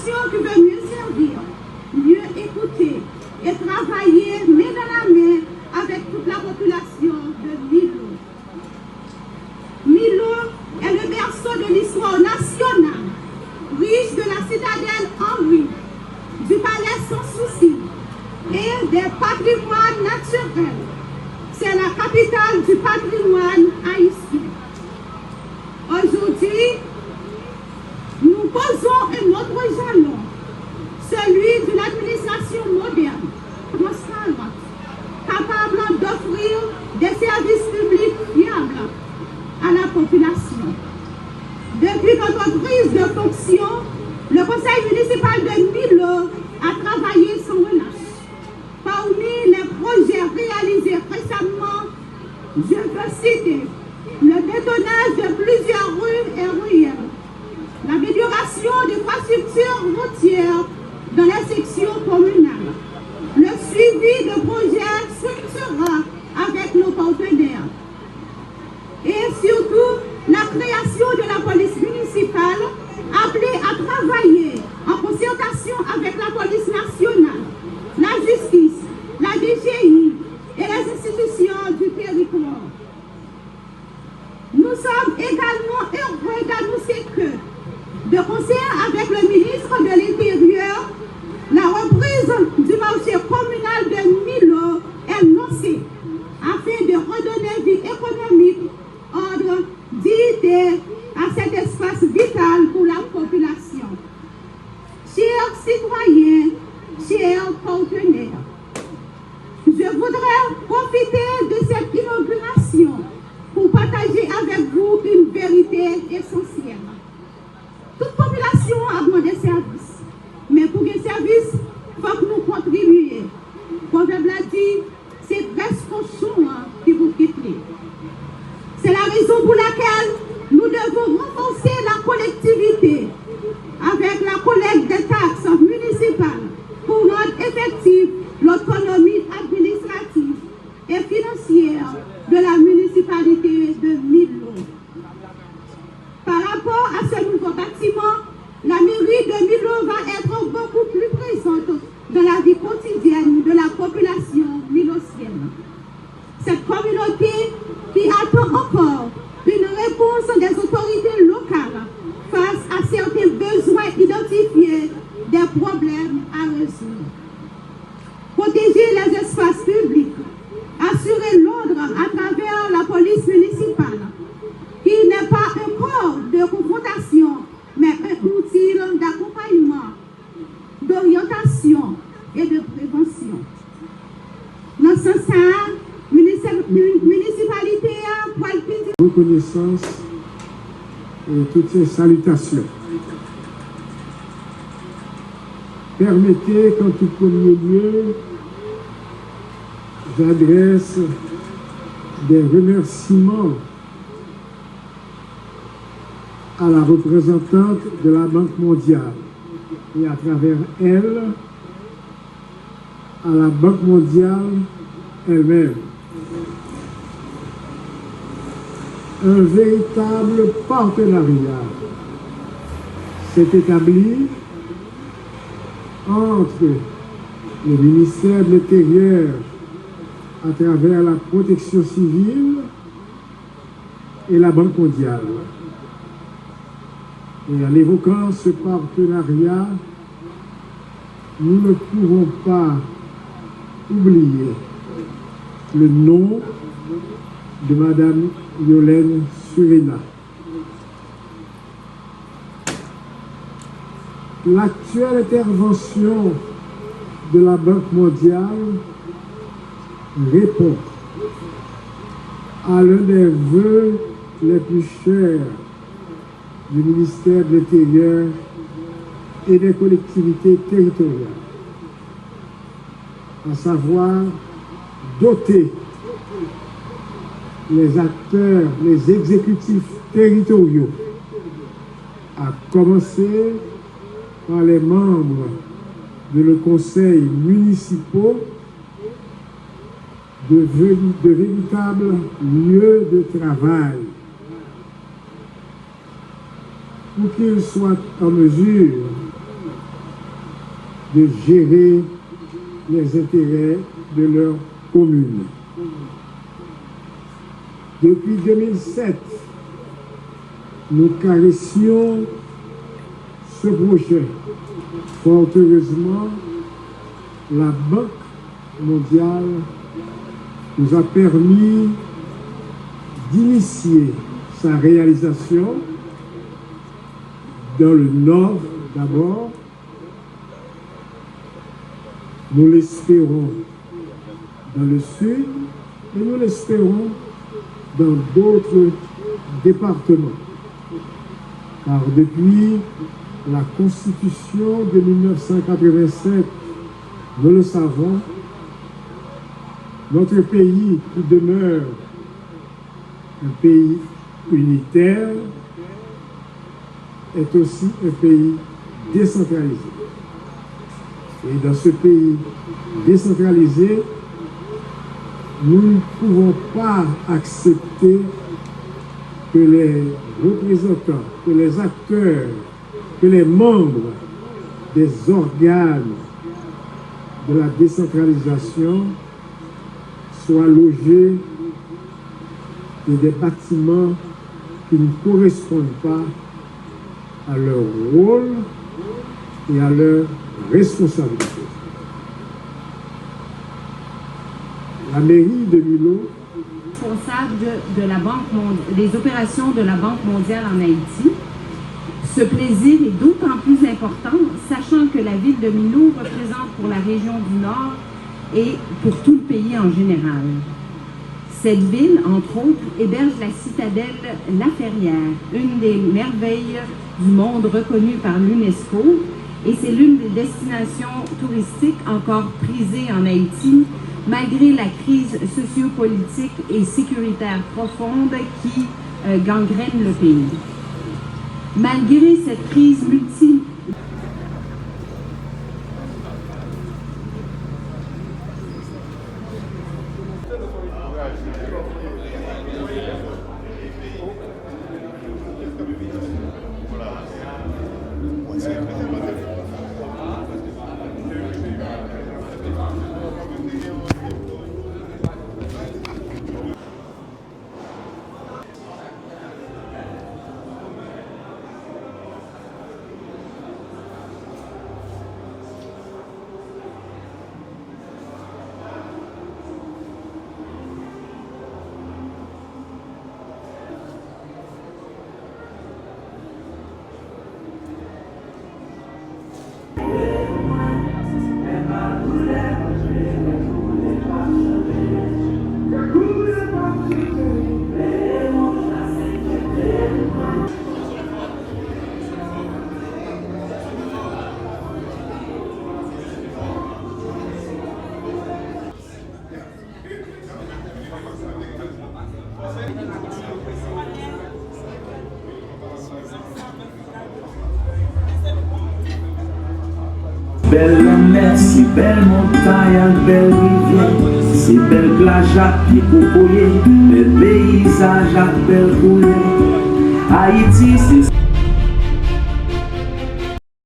population qui veut mieux servir, mieux écouter et travailler main dans la main avec toute la population de Milo. Milo est le berceau de l'histoire nationale, riche de la citadelle Henri, du palais Sans Souci et des patrimoines naturels. C'est la capitale du patrimoine haïtien. Aujourd'hui, nous posons un autre jalon, celui d'une administration moderne, transparente, capable d'offrir des services publics fiables à la population. Depuis notre prise de fonction, le conseil municipal de Milo a travaillé sans relâche. Parmi les projets réalisés récemment, je veux citer le bétonnage de plusieurs rues et ruelles, l'amélioration des infrastructures routières dans les sections communales, le suivi de projets structurants avec nos partenaires et surtout la création de la police municipale appelée à travailler en concertation avec la police nationale, la justice, la DGI et les institutions du territoire. Nous sommes également heureux d'annoncer que, de concert avec le ministre de l'Intérieur, la reprise du marché communal de Milo est lancée afin de redonner vie économique, ordre, dignité à cet espace vital pour la population. Chers citoyens, chers partenaires, je voudrais profiter de cette inauguration pour partager avec vous une vérité essentielle. Toute population a besoin de services, mais pour les services, il faut que nous contribuions. Comme je l'ai dit, c'est presque choix qui vous quitte. C'est la raison pour laquelle nous devons renforcer la collectivité avec la collecte des taxes municipales pour rendre effective l'autonomie administrative et financière de la municipalité de Milo. Par rapport à ce nouveau bâtiment, la mairie de Milo va être beaucoup plus présente dans la vie quotidienne de la population milosienne. Cette communauté qui attend encore une réponse des autorités locales face à certains besoins identifiés, des problèmes à résoudre. Protéger les espaces publics, assurer l'ordre à travers la police municipale, qui n'est pas un corps de confrontation, mais un outil d'accompagnement, d'orientation et de prévention. Dans ce sens, municipalité a palpité. Reconnaissance et toutes ces salutations. Permettez qu'en tout premier lieu, j'adresse des remerciements à la représentante de la Banque mondiale et à travers elle, à la Banque mondiale elle-même. Un véritable partenariat s'est établi entre le ministère de l'Intérieur à travers la protection civile et la Banque mondiale. Et en évoquant ce partenariat, nous ne pouvons pas oublier le nom de Madame Yolène Surena. L'actuelle intervention de la Banque mondiale répond à l'un des vœux les plus chers du ministère de l'Intérieur et des collectivités territoriales, à savoir doter les acteurs, les exécutifs territoriaux, à commencer par les membres de le conseil municipal de véritables lieux de travail pour qu'ils soient en mesure de gérer les intérêts de leur commune. Depuis 2007, nous caressions ce projet. Fort heureusement, la Banque mondiale nous a permis d'initier sa réalisation dans le nord d'abord. Nous l'espérons dans le sud et nous l'espérons dans d'autres départements. Car depuis la Constitution de 1987, nous le savons, notre pays qui demeure un pays unitaire est aussi un pays décentralisé. Et dans ce pays décentralisé, nous ne pouvons pas accepter que les représentants, que les acteurs, que les membres des organes de la décentralisation soient logés dans des bâtiments qui ne correspondent pas à leur rôle et à leur responsabilité. La mairie de Milo, responsable des opérations de la Banque mondiale en Haïti. Ce plaisir est d'autant plus important, sachant que la ville de Milo représente pour la région du Nord et pour tout le pays en général. Cette ville, entre autres, héberge la citadelle La Ferrière, une des merveilles du monde reconnues par l'UNESCO, et c'est l'une des destinations touristiques encore prisées en Haïti, malgré la crise sociopolitique et sécuritaire profonde qui gangrène le pays. Malgré cette crise multiple, Belle mer, si belle montagne, belle rivière, si belle plage à pied cocoyer, bel paysage à belle couleur. Haïti, c'est